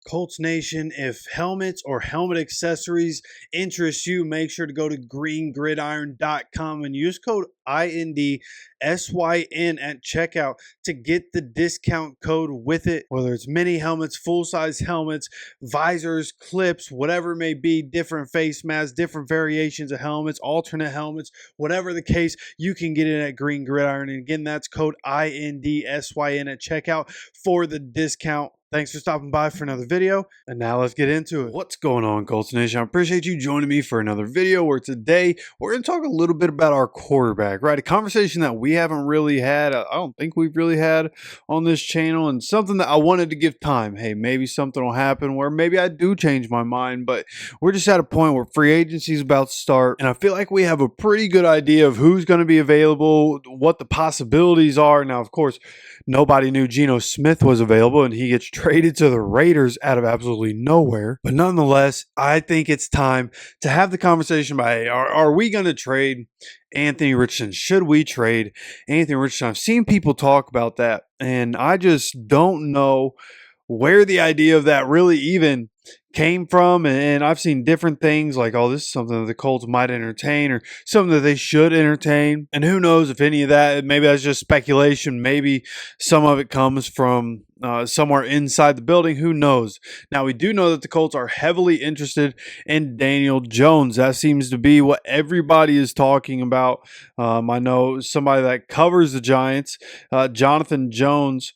Colts Nation, if helmets or helmet accessories interest you, make sure to go to greengridiron.com and use code INDSYN at checkout to get the discount code with it. Whether it's mini helmets, full-size helmets, visors, clips, whatever it may be, different face masks, different variations of helmets, alternate helmets, whatever the case, you can get it at Green Gridiron. And again, that's code INDSYN at checkout for the discount. Thanks for stopping by for another video, and now let's get into it. What's going on, Colts Nation? I appreciate you joining me for another video where today we're going to talk a little bit about our quarterback, right? A conversation that we haven't really had, I don't think we've really had on this channel, and something that I wanted to give time. Hey, maybe something will happen where maybe I do change my mind, but we're just at a point where free agency is about to start, and I feel like we have a pretty good idea of who's going to be available, what the possibilities are. Now, of course, nobody knew Geno Smith was available, and he gets traded to the Raiders out of absolutely nowhere. But nonetheless, I think it's time to have the conversation about, hey, are we going to trade Anthony Richardson? Should we trade Anthony Richardson? I've seen people talk about that, and I just don't know where the idea of that really even came from. And I've seen different things like, oh, this is something that the Colts might entertain or something that they should entertain. And who knows if any of that, maybe that's just speculation. Maybe some of it comes from somewhere inside the building. Who knows? Now, we do know that the Colts are heavily interested in Daniel Jones. That seems to be what everybody is talking about. I know somebody that covers the Giants, Jonathan Jones,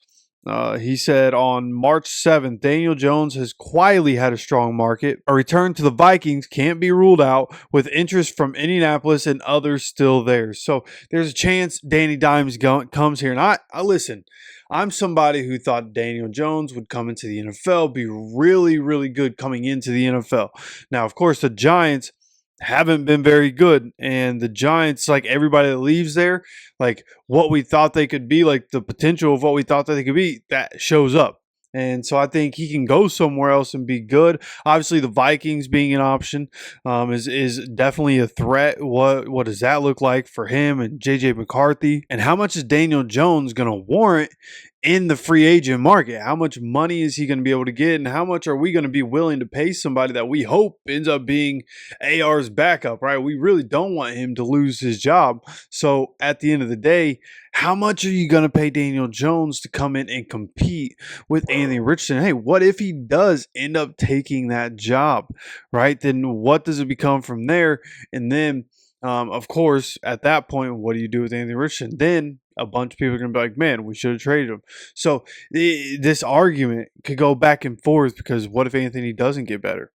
he said on March 7th, Daniel Jones has quietly had a strong market. A return to the Vikings can't be ruled out, with interest from Indianapolis and others still there. So there's a chance Danny Dimes comes here. And I listen, I'm somebody who thought Daniel Jones would come into the NFL, be really, really good coming into the NFL. Now, of course, the Giants haven't been very good, and the Giants, like everybody that leaves there, like what we thought they could be, like the potential of what we thought that they could be, that shows up. And so I think he can go somewhere else and be good. Obviously, the Vikings being an option is definitely a threat. What does that look like for him and J.J. McCarthy? And how much is Daniel Jones going to warrant in the free agent market? How much money is he going to be able to get, and how much are we going to be willing to pay somebody that we hope ends up being AR's backup, right? We really don't want him to lose his job. So at the end of the day, how much are you going to pay Daniel Jones to come in and compete with Anthony Richardson? Hey, what if he does end up taking that job, right? Then what does it become from there? And then, of course, at that point, what do you do with Anthony Richardson? Then a bunch of people are going to be like, man, we should have traded him. So this argument could go back and forth, because what if Anthony doesn't get better?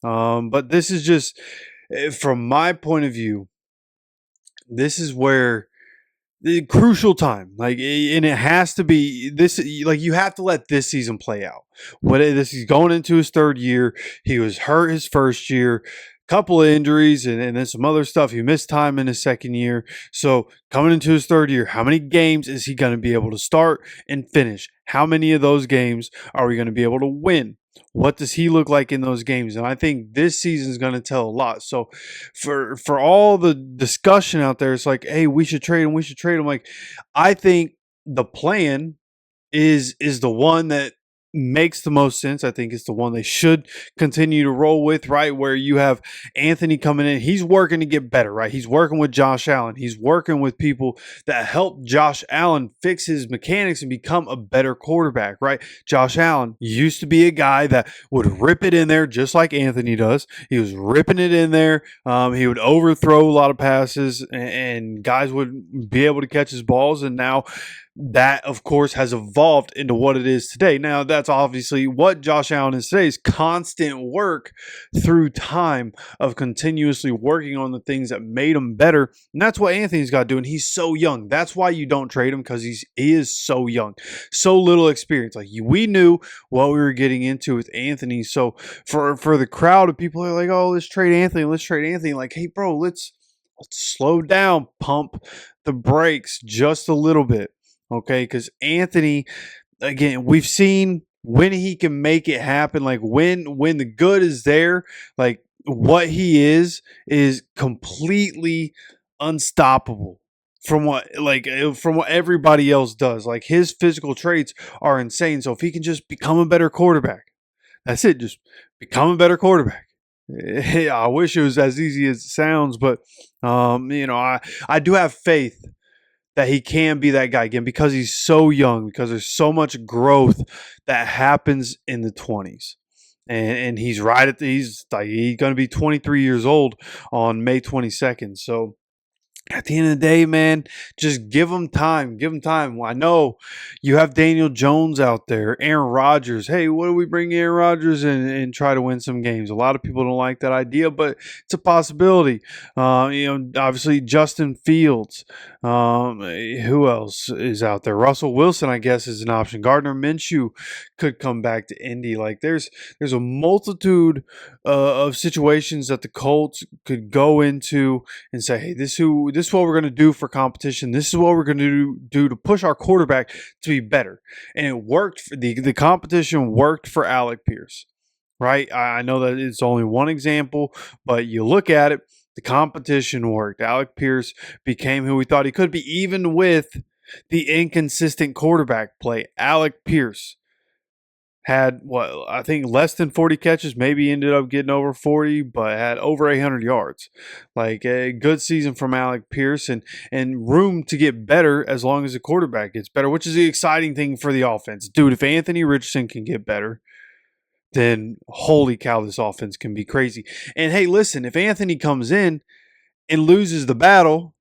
But this is just, from my point of view, this is where the crucial time, like, and it has to be this, like, you have to let this season play out. He's going into his third year. He was hurt his first year, couple of injuries, and then some other stuff. He missed time in his second year. So coming into his third year, how many games is he going to be able to start and finish? How many of those games are we going to be able to win? What does he look like in those games? And I think this season is going to tell a lot. So for all the discussion out there, it's like, hey, we should trade him. We should trade him. Like, I think the plan is the one that makes the most sense. I think it's the one they should continue to roll with, right? Where you have Anthony coming in. He's working to get better, right? He's working with Josh Allen. He's working with people that help Josh Allen fix his mechanics and become a better quarterback, right? Josh Allen used to be a guy that would rip it in there just like Anthony does. He was ripping it in there. He would overthrow a lot of passes, and guys would be able to catch his balls. And now that, of course, has evolved into what it is today. Now, that's obviously what Josh Allen is today, is constant work through time of continuously working on the things that made him better. And that's what Anthony's got to do. And he's so young. That's why you don't trade him, because he is so young, so little experience. Like, we knew what we were getting into with Anthony. So for the crowd of people who are like, oh, let's trade Anthony. Let's trade Anthony. Like, hey, bro, let's slow down, pump the brakes just a little bit. Okay, because Anthony, again, we've seen when he can make it happen. Like, when the good is there, like, what he is completely unstoppable from what everybody else does. Like, his physical traits are insane. So if he can just become a better quarterback, That's it. Just become a better quarterback. I wish it was as easy as it sounds, but I do have faith that he can be that guy again because he's so young, because there's so much growth that happens in the 20s. And he's right at he's going to be 23 years old on May 22nd. So at the end of the day, man, just give him time. Give him time. Well, I know you have Daniel Jones out there, Aaron Rodgers. Hey, what do we bring Aaron Rodgers and try to win some games? A lot of people don't like that idea, but it's a possibility. Obviously Justin Fields. Who else is out there? Russell Wilson, I guess, is an option. Gardner Minshew could come back to Indy. Like there's a multitude of situations that the Colts could go into and say, hey, this is what we're going to do for competition. This is what we're going to do to push our quarterback to be better. And it worked. The competition worked for Alec Pierce, right? I know that it's only one example, but you look at it, the competition worked. Alec Pierce became who we thought he could be, even with the inconsistent quarterback play. Alec Pierce had I think less than 40 catches, maybe ended up getting over 40, but had over 800 yards. Like a good season from Alec Pierce, and room to get better as long as the quarterback gets better, which is the exciting thing for the offense. Dude, if Anthony Richardson can get better, then holy cow, this offense can be crazy. And hey, listen, if Anthony comes in and loses the battle,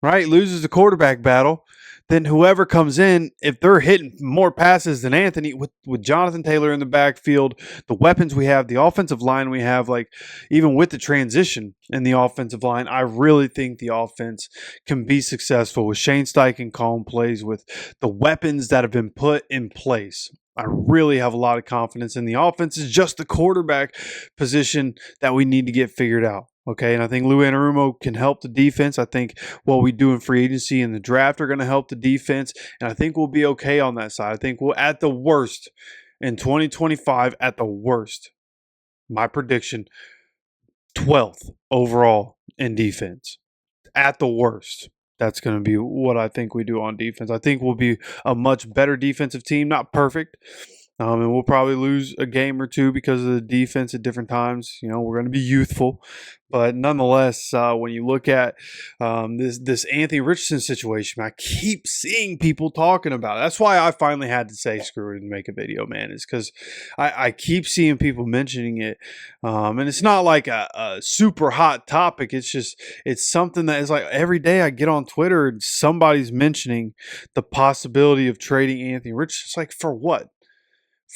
right, loses the quarterback battle, then whoever comes in, if they're hitting more passes than Anthony, with Jonathan Taylor in the backfield, the weapons we have, the offensive line we have, like even with the transition in the offensive line, I really think the offense can be successful with Shane Steichen calling plays, with the weapons that have been put in place. I really have a lot of confidence in the offense. It's just the quarterback position that we need to get figured out. Okay, and I think Lou Anarumo can help the defense. I think what we do in free agency and the draft are going to help the defense, and I think we'll be okay on that side. I think we'll, at the worst, in 2025, at the worst, my prediction, 12th overall in defense. At the worst. That's going to be what I think we do on defense. I think we'll be a much better defensive team. Not perfect. And we'll probably lose a game or two because of the defense at different times. You know, we're going to be youthful. But nonetheless, when you look at this Anthony Richardson situation, I keep seeing people talking about it. That's why I finally had to say screw it and make a video, man. Is because I keep seeing people mentioning it. And it's not like a super hot topic. It's something that is like every day I get on Twitter and somebody's mentioning the possibility of trading Anthony Richardson. It's like, for what?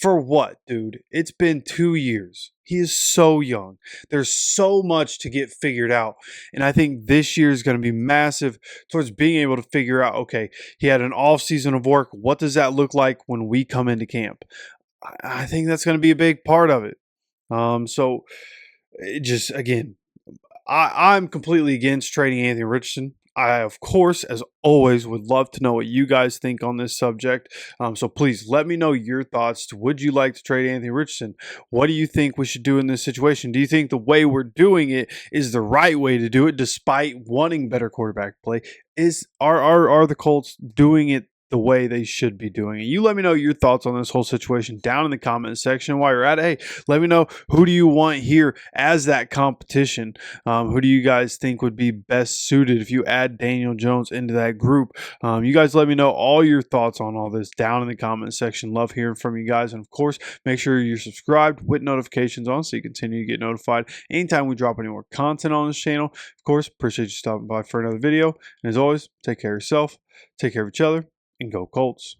For what, dude? It's been 2 years. He is so young. There's so much to get figured out. And I think this year is going to be massive towards being able to figure out, okay, he had an off season of work. What does that look like when we come into camp? I think that's going to be a big part of it. So it just, again, I'm completely against trading Anthony Richardson. I, of course, as always, would love to know what you guys think on this subject. So please let me know your thoughts. Would you like to trade Anthony Richardson? What do you think we should do in this situation? Do you think the way we're doing it is the right way to do it, despite wanting better quarterback play? Are the Colts doing it the way they should be doing it? You let me know your thoughts on this whole situation down in the comment section. While you're at it, hey, let me know, who do you want here as that competition? Who do you guys think would be best suited if you add Daniel Jones into that group? You guys let me know all your thoughts on all this down in the comment section. Love hearing from you guys. And of course, make sure you're subscribed with notifications on so you continue to get notified anytime we drop any more content on this channel. Of course, appreciate you stopping by for another video. And as always, take care of yourself, take care of each other, and go Colts.